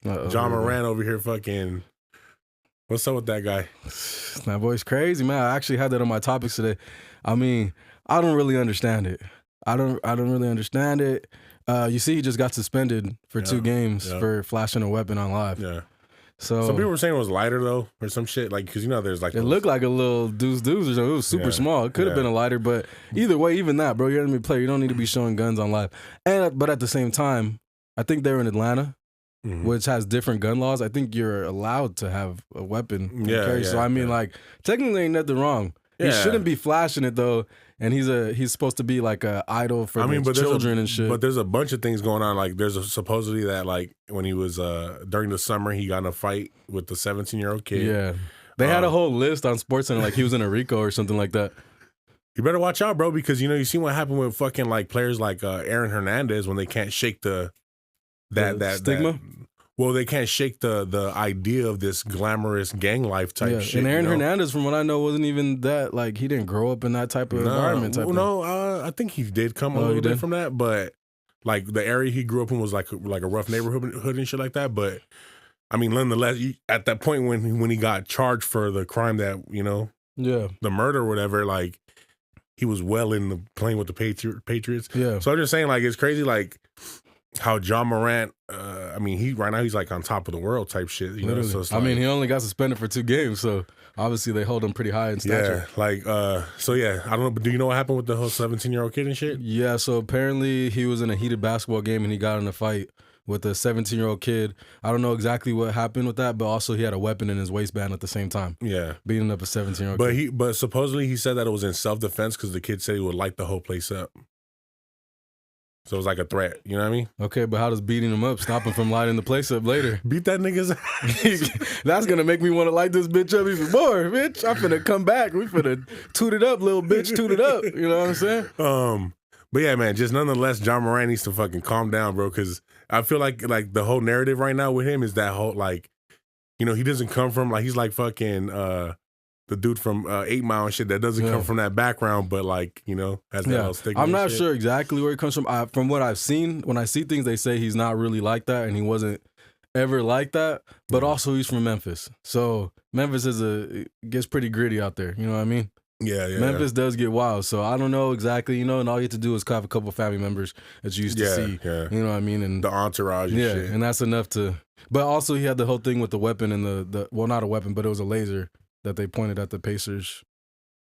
John Morant over here fucking. What's up with that guy? That boy's crazy, man. I actually had that on my topics today. I mean, I don't really understand it. I don't really understand it. You see, he just got suspended for 2 games for flashing a weapon on live. Yeah. So some people were saying it was lighter though, or some shit. Like, because there's like it looked like a little deuce or something. It was super small. It could have been a lighter, but either way, even that, bro, you're an enemy player. You don't need to be showing guns on live. But at the same time, I think they're in Atlanta, which has different gun laws. I think you're allowed to have a weapon. So I mean, like, technically ain't nothing wrong. He shouldn't be flashing it though. And he's supposed to be like a idol for children and shit. But there's a bunch of things going on. Like there's supposedly that like when he was during the summer he got in a fight with the 17-year-old kid. Yeah, they had a whole list on SportsCenter like he was in a RICO or something like that. You better watch out, bro, because you see what happened with fucking like players like Aaron Hernandez when they can't shake the stigma. Well, they can't shake the idea of this glamorous gang life type shit. And Aaron Hernandez, from what I know, wasn't even that, like, he didn't grow up in that type of environment. I think he did come a little bit from that, but like the area he grew up in was like a rough neighborhood and shit like that. But I mean, nonetheless, at that point when he got charged for the crime that the murder or whatever, like he was well in the playing with the Patriots. Yeah. So I'm just saying, like, it's crazy, like how John Morant, I mean, right now he's like on top of the world type shit. So it's I mean, he only got suspended for 2 games, so obviously they hold him pretty high in stature. Yeah, like, I don't know, but do you know what happened with the whole 17-year-old kid and shit? Yeah, so apparently he was in a heated basketball game and he got in a fight with a 17-year-old kid. I don't know exactly what happened with that, but also he had a weapon in his waistband at the same time. Yeah. Beating up a 17-year-old kid. But supposedly he said that it was in self-defense because the kid said he would light the whole place up. So it was like a threat, you know what I mean? Okay, but how does beating him up stop him from lighting the place up later? Beat that nigga's ass. That's gonna make me want to light this bitch up even more, bitch. I'm finna come back. We finna toot it up, little bitch, toot it up. You know what I'm saying? But yeah, man, just nonetheless, John Morant needs to fucking calm down, bro, because I feel like the whole narrative right now with him is that whole, like, he doesn't come from, like, he's like fucking the dude from 8 Mile and shit that doesn't come from that background, but like, has that little stigma. I'm not sure exactly where he comes from. From what I've seen, when I see things, they say he's not really like that and he wasn't ever like that, but also he's from Memphis. So Memphis gets pretty gritty out there. You know what I mean? Yeah. Memphis does get wild. So I don't know exactly, and all you have to do is have a couple family members that you used to see. Yeah. You know what I mean? And the entourage and shit. And that's enough to, but also he had the whole thing with the weapon and well, not a weapon, but it was a laser that they pointed at the Pacers.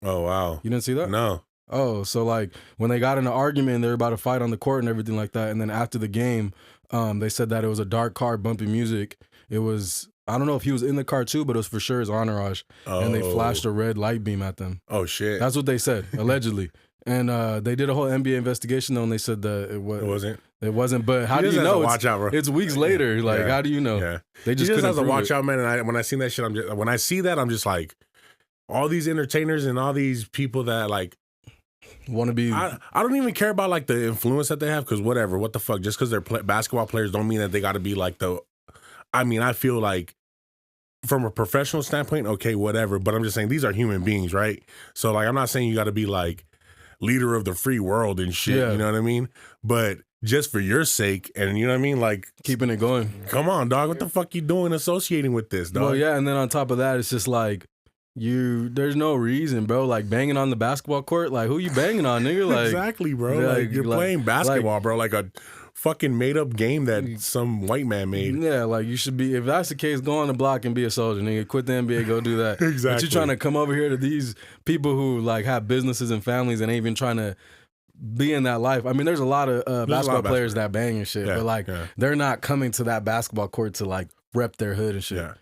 Oh, wow. You didn't see that? No. Oh, so like when they got in an argument, they were about to fight on the court and everything like that. And then after the game, they said that it was a dark car, bumpy music. It was, I don't know if he was in the car too, but it was for sure his entourage. Oh. And they flashed a red light beam at them. Oh, shit. That's what they said, allegedly. And they did a whole NBA investigation though, and they said that it wasn't. It wasn't, but how do you know? Watch out, bro. It's weeks later. Like, how do you know? Yeah. They just has to watch it. out, man. And when I see that shit, when I see that, I'm just like, all these entertainers and all these people that like want to be. I don't even care about like the influence that they have, because whatever, what the fuck? Just because they're basketball players don't mean that they got to be like the. I mean, I feel like from a professional standpoint, okay, whatever. But I'm just saying these are human beings, right? So like, I'm not saying you got to be like leader of the free world and shit. You know what I mean? But just for your sake, and you know what I mean, like keeping it going. Come on, dog. What the fuck you doing associating with this, dog? Well, yeah, and then on top of that, it's just like. There's no reason, bro. Like banging on the basketball court, like who you banging on, nigga? Like exactly, bro. Like you're playing basketball, bro. Like a fucking made up game that some white man made. Yeah, like you should be. If that's the case, go on the block and be a soldier, nigga. Quit the NBA, go do that. Exactly. But you're trying to come over here to these people who like have businesses and families and ain't even trying to be in that life. I mean, there's a lot of basketball players that bang and shit, but like they're not coming to that basketball court to like rep their hood and shit. Yeah.